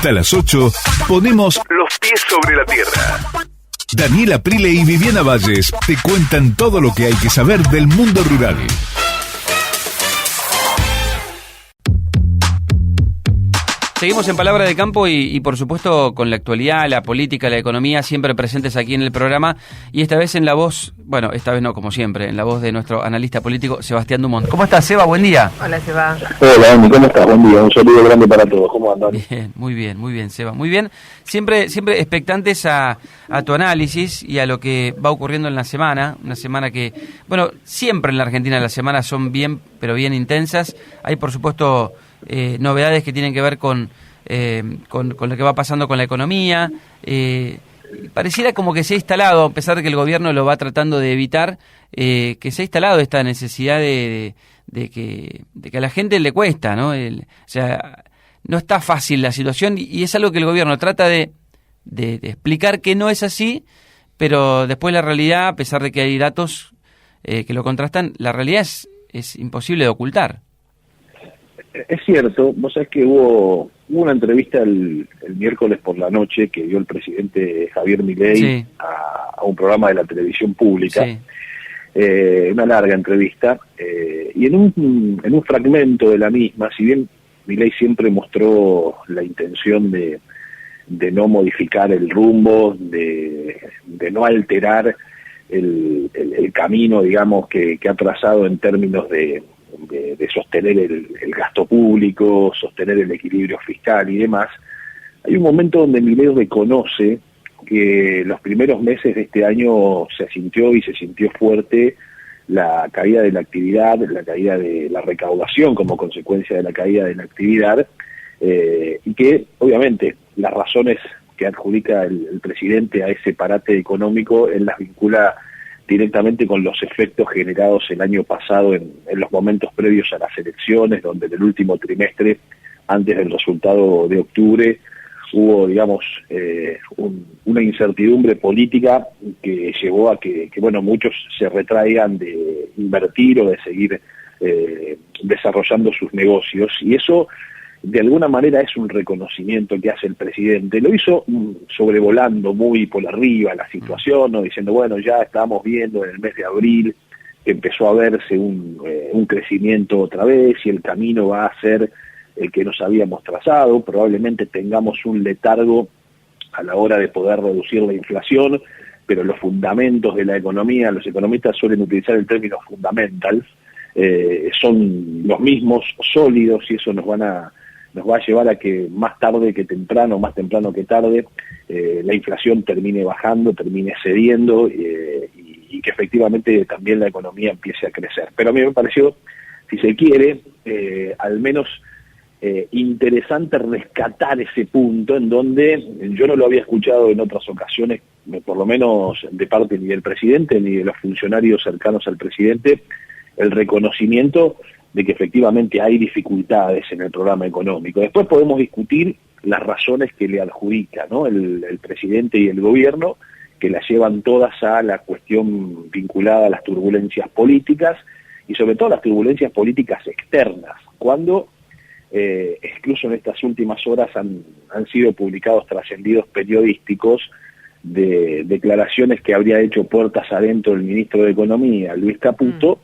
Hasta las 8 ponemos los pies sobre la tierra. Daniela Prile y Viviana Valles te cuentan todo lo que hay que saber del mundo rural. Seguimos en Palabra de Campo y por supuesto con la actualidad, la política, la economía, siempre presentes aquí en el programa, y esta vez en la voz, bueno, esta vez no, como siempre, en la voz de nuestro analista político, Sebastián Dumont. ¿Cómo estás, Seba? Buen día. Hola, Seba. Hola, Andy, ¿cómo estás? Buen día, un saludo grande para todos. ¿Cómo andan? Muy bien, Seba. Muy bien. Siempre expectantes a tu análisis y a lo que va ocurriendo en la semana. Una semana que, bueno, siempre en la Argentina las semanas son bien, pero bien intensas. Hay, por supuesto, novedades que tienen que ver con lo que va pasando con la economía. Pareciera como que se ha instalado, a pesar de que el gobierno lo va tratando de evitar, que se ha instalado esta necesidad de que a la gente le cuesta, ¿no? O sea, no está fácil la situación y es algo que el gobierno trata de explicar que no es así, pero después la realidad, a pesar de que hay datos que lo contrastan, la realidad es imposible de ocultar. Es cierto, vos sabés que hubo una entrevista el miércoles por la noche que dio el presidente Javier Milei, sí, a un programa de la televisión pública, sí, una larga entrevista, y en un fragmento de la misma, si bien Milei siempre mostró la intención de no modificar el rumbo, de no alterar el camino, digamos, que ha trazado en términos de sostener el gasto público, sostener el equilibrio fiscal y demás, hay un momento donde Milei reconoce que los primeros meses de este año se sintió fuerte la caída de la actividad, la caída de la recaudación como consecuencia de la caída de la actividad, y que obviamente las razones que adjudica el presidente a ese parate económico, él las vincula directamente con los efectos generados el año pasado en los momentos previos a las elecciones, donde en el último trimestre, antes del resultado de octubre, hubo, digamos, una incertidumbre política que llevó a que bueno, muchos se retraigan de invertir o de seguir desarrollando sus negocios, y eso de alguna manera es un reconocimiento que hace el presidente. Lo hizo sobrevolando muy por arriba la situación, ¿no? Diciendo, bueno, ya estamos viendo en el mes de abril que empezó a verse un crecimiento otra vez y el camino va a ser el que nos habíamos trazado. Probablemente tengamos un letargo a la hora de poder reducir la inflación, pero los fundamentos de la economía, los economistas suelen utilizar el término fundamentals, son los mismos, sólidos, y eso nos va a llevar a que más tarde que temprano, más temprano que tarde, la inflación termine bajando, termine cediendo, y que efectivamente también la economía empiece a crecer. Pero a mí me pareció, si se quiere, al menos interesante rescatar ese punto en donde yo no lo había escuchado en otras ocasiones, por lo menos de parte ni del presidente ni de los funcionarios cercanos al presidente, el reconocimiento de que efectivamente hay dificultades en el programa económico. Después podemos discutir las razones que le adjudica, ¿no?, el presidente y el gobierno, que las llevan todas a la cuestión vinculada a las turbulencias políticas, y sobre todo las turbulencias políticas externas, cuando incluso en estas últimas horas han sido publicados trascendidos periodísticos de declaraciones que habría hecho puertas adentro el ministro de Economía, Luis Caputo,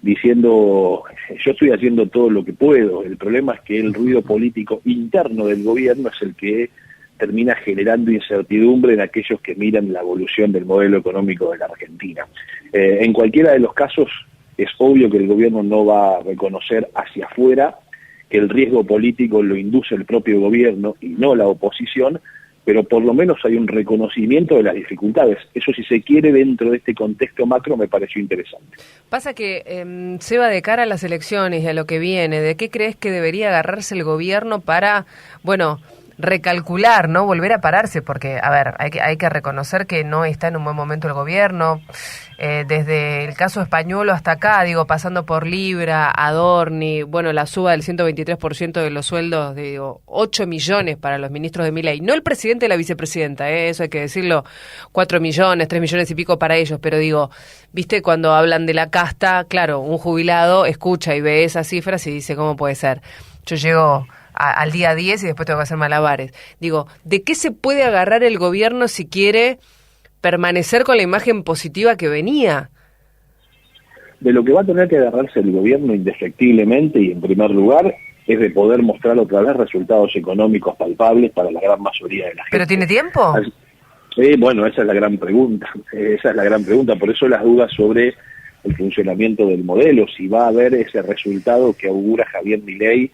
diciendo, yo estoy haciendo todo lo que puedo, el problema es que el ruido político interno del gobierno es el que termina generando incertidumbre en aquellos que miran la evolución del modelo económico de la Argentina. En cualquiera de los casos es obvio que el gobierno no va a reconocer hacia afuera que el riesgo político lo induce el propio gobierno y no la oposición, pero por lo menos hay un reconocimiento de las dificultades. Eso, si se quiere, dentro de este contexto macro, me pareció interesante. Pasa que, Seba, de cara a las elecciones y a lo que viene, ¿de qué crees que debería agarrarse el gobierno para, bueno, recalcular, ¿no?, volver a pararse? Porque, a ver, hay que reconocer que no está en un buen momento el gobierno, desde el caso español hasta acá, digo, pasando por Libra, Adorni, bueno, la suba del 123% de los sueldos, digo, 8 millones para los ministros de Milei, no el presidente y la vicepresidenta, eso hay que decirlo, 4 millones, 3 millones y pico para ellos, pero digo, viste, cuando hablan de la casta, claro, un jubilado escucha y ve esas cifras y dice, ¿cómo puede ser? Yo llego al día 10 y después tengo que hacer malabares. Digo, ¿de qué se puede agarrar el gobierno si quiere permanecer con la imagen positiva que venía? De lo que va a tener que agarrarse el gobierno indefectiblemente y en primer lugar es de poder mostrar otra vez resultados económicos palpables para la gran mayoría de la gente. ¿Pero tiene tiempo? Bueno, esa es la gran pregunta, por eso las dudas sobre el funcionamiento del modelo, si va a haber ese resultado que augura Javier Milei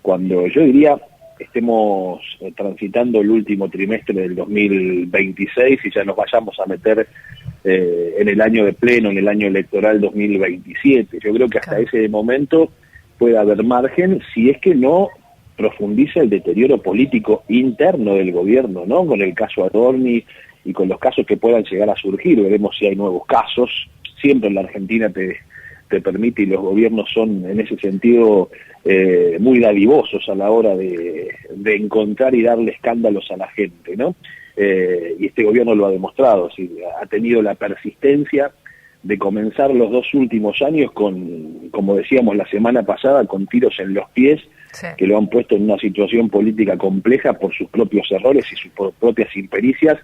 cuando yo diría estemos transitando el último trimestre del 2026 y ya nos vayamos a meter en el año de pleno, en el año electoral 2027. Yo creo que hasta ese momento puede haber margen si es que no profundiza el deterioro político interno del gobierno, ¿no? Con el caso Adorni y con los casos que puedan llegar a surgir, veremos si hay nuevos casos. Siempre en la Argentina te permite, y los gobiernos son en ese sentido muy dadivosos a la hora de encontrar y darle escándalos a la gente, ¿no? Y este gobierno lo ha demostrado, ¿sí? Ha tenido la persistencia de comenzar los 2 últimos años con, como decíamos la semana pasada, con tiros en los pies, sí, que lo han puesto en una situación política compleja por sus propios errores y sus propias impericias,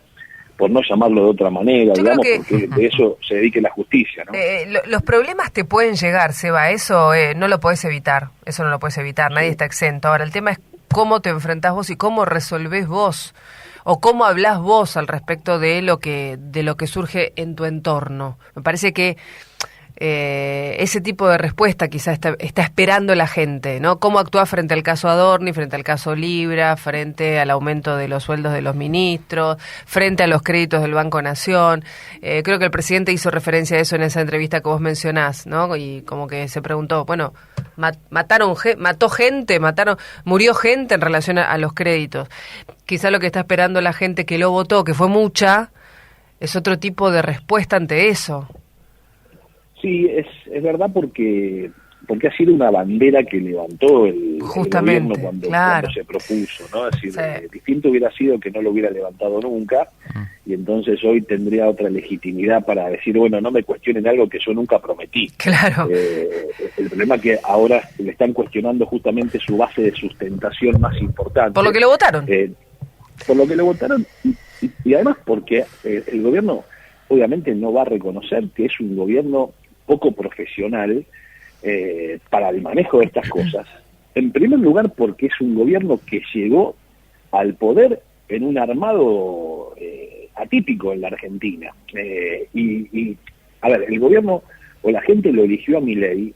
por no llamarlo de otra manera, digamos, porque de eso se dedique la justicia, ¿no? Los problemas te pueden llegar, Seba, eso no lo podés evitar, nadie está exento. Ahora, el tema es cómo te enfrentás vos y cómo resolvés vos, o cómo hablás vos al respecto de lo que surge en tu entorno. Me parece que ese tipo de respuesta quizás está esperando la gente, ¿no? Cómo actúa frente al caso Adorni, frente al caso Libra, frente al aumento de los sueldos de los ministros, frente a los créditos del Banco Nación. Creo que el presidente hizo referencia a eso en esa entrevista que vos mencionás, ¿no? Y como que se preguntó, bueno, murió gente en relación a los créditos. Quizás lo que está esperando la gente que lo votó, que fue mucha, es otro tipo de respuesta ante eso. Sí, es verdad porque ha sido una bandera que levantó el gobierno cuando se propuso, ¿no? Es decir, sí, distinto hubiera sido que no lo hubiera levantado nunca, y entonces hoy tendría otra legitimidad para decir, bueno, no me cuestionen algo que yo nunca prometí. Claro. El problema es que ahora le están cuestionando justamente su base de sustentación más importante. Por lo que lo votaron. Y además porque el gobierno obviamente no va a reconocer que es un gobierno poco profesional para el manejo de estas cosas. En primer lugar, porque es un gobierno que llegó al poder en un armado atípico en la Argentina. A ver, el gobierno o la gente lo eligió a Milei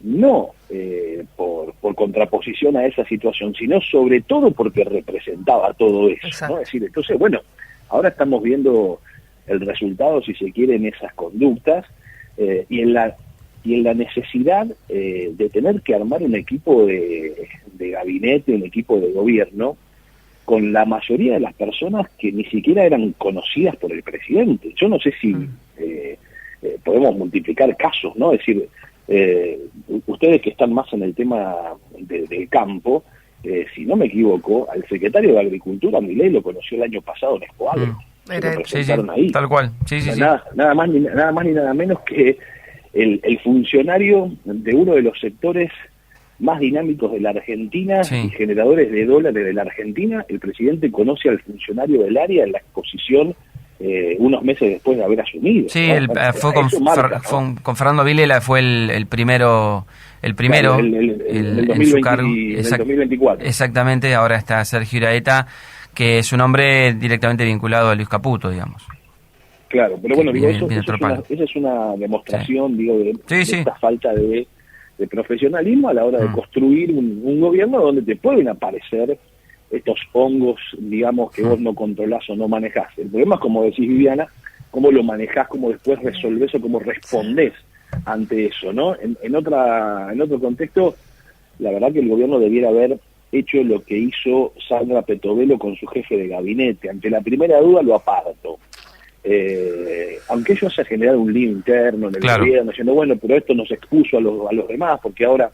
no por contraposición a esa situación, sino sobre todo porque representaba todo eso, ¿no? Es decir, entonces, bueno, ahora estamos viendo el resultado, si se quiere, en esas conductas, y en la necesidad de tener que armar un equipo de gabinete, un equipo de gobierno, con la mayoría de las personas que ni siquiera eran conocidas por el presidente. Yo no sé si podemos multiplicar casos, ¿no? Es decir, ustedes que están más en el tema del campo, si no me equivoco, al secretario de Agricultura, Milei, lo conoció el año pasado en Escoagro. Sí, ahí. Tal cual. Sí. Nada más ni nada menos que el funcionario de uno de los sectores más dinámicos de la Argentina y generadores de dólares de la Argentina. El presidente conoce al funcionario del área en la exposición unos meses después de haber asumido. Sí, ¿no? Fue con Fernando Vilela, fue el primero claro, en su cargo. En el 2024. Exactamente, ahora está Sergio Iraeta, que es un hombre directamente vinculado a Luis Caputo, digamos. Claro, pero bueno, digo, esa es una demostración, digo, de esta falta de profesionalismo a la hora de construir un gobierno donde te pueden aparecer estos hongos, digamos, que vos no controlás o no manejás. El problema es, como decís, Viviana, cómo lo manejás, cómo después resolvés o cómo respondés ante eso, ¿no? En otro contexto, la verdad que el gobierno debiera haber hecho lo que hizo Sandra Petovelo con su jefe de gabinete. Ante la primera duda lo aparto. Aunque ello haya generado un lío interno en el gobierno, diciendo, bueno, pero esto nos expuso a los demás, porque ahora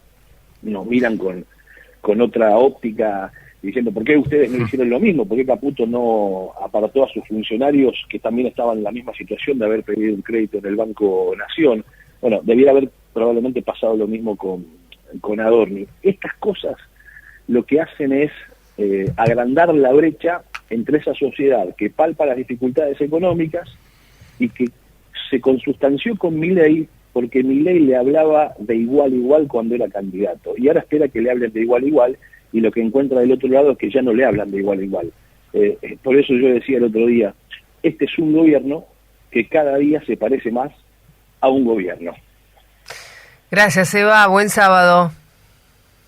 nos miran con otra óptica, diciendo, ¿por qué ustedes no hicieron lo mismo? ¿Por qué Caputo no apartó a sus funcionarios que también estaban en la misma situación de haber pedido un crédito en el Banco Nación? Bueno, debiera haber probablemente pasado lo mismo con Adorni. Estas cosas lo que hacen es agrandar la brecha entre esa sociedad que palpa las dificultades económicas y que se consustanció con Milei, porque Milei le hablaba de igual a igual cuando era candidato, y ahora espera que le hablen de igual a igual, y lo que encuentra del otro lado es que ya no le hablan de igual a igual. Por eso yo decía el otro día, este es un gobierno que cada día se parece más a un gobierno. Gracias, Eva, buen sábado.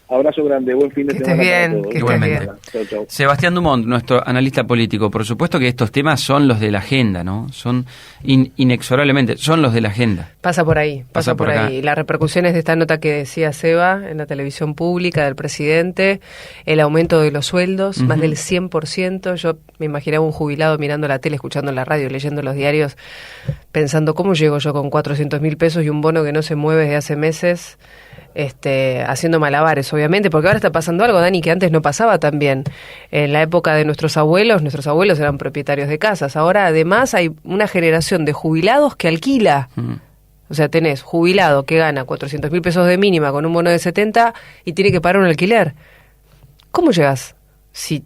Abrazo grande, buen fin de semana. Que estés bien, que estés bien. Chau, chau. Sebastián Dumont, nuestro analista político. Por supuesto que estos temas son los de la agenda, ¿no? Son inexorablemente, son los de la agenda. Pasa por ahí, pasa por acá. ahí. Las repercusiones de esta nota que decía Seba en la televisión pública del presidente, el aumento de los sueldos, más del 100%. Yo me imaginaba un jubilado mirando la tele, escuchando la radio, leyendo los diarios, pensando, ¿cómo llego yo con 400.000 pesos y un bono que no se mueve desde hace meses? Haciendo malabares, obviamente, porque ahora está pasando algo, Dani, que antes no pasaba tan bien. En la época de nuestros abuelos eran propietarios de casas. Ahora, además, hay una generación de jubilados que alquila. O sea, tenés jubilado que gana 400.000 pesos de mínima con un bono de 70 y tiene que pagar un alquiler. ¿Cómo llegas si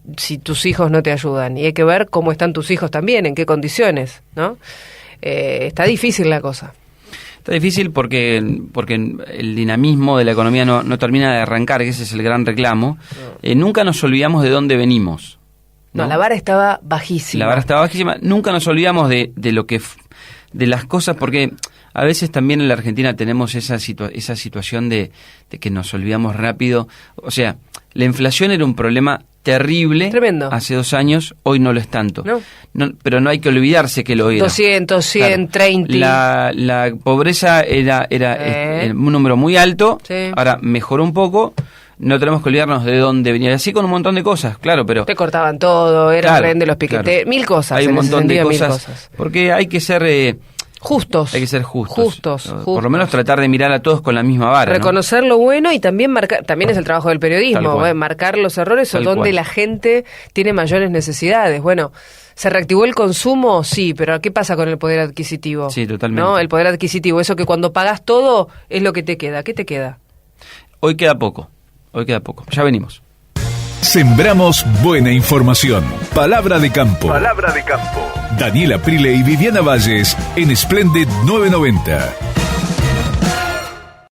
tus hijos no te ayudan? Y hay que ver cómo están tus hijos también, en qué condiciones, ¿no? Está difícil la cosa. Está difícil porque el dinamismo de la economía no termina de arrancar, que ese es el gran reclamo. Nunca nos olvidamos de dónde venimos. No, la vara estaba bajísima. La vara estaba bajísima. Nunca nos olvidamos de lo que de las cosas, porque a veces también en la Argentina tenemos esa situación de que nos olvidamos rápido. O sea, la inflación era un problema terrible. Tremendo. Hace 2 años, hoy no lo es tanto. No, pero no hay que olvidarse que lo era. 200, 100, claro. 30. La pobreza era un número muy alto, sí. Ahora mejoró un poco. No tenemos que olvidarnos de dónde venía. Así con un montón de cosas, claro, pero... Te cortaban todo, era el rehén de los piquetes, claro. 1000 cosas. Hay un montón de mil cosas. Porque hay que ser... justos. Hay que ser justos. Justos. Por lo menos tratar de mirar a todos con la misma vara. Reconocer lo bueno y también marcar, también es el trabajo del periodismo, marcar los errores o donde la gente tiene mayores necesidades. Bueno, ¿se reactivó el consumo? Sí, pero ¿qué pasa con el poder adquisitivo? Sí, totalmente. ¿No? El poder adquisitivo, eso que cuando pagas todo es lo que te queda. ¿Qué te queda? Hoy queda poco. Ya venimos. Sembramos buena información. Palabra de campo. Palabra de campo. Daniela Prile y Viviana Valles en Splendid 990.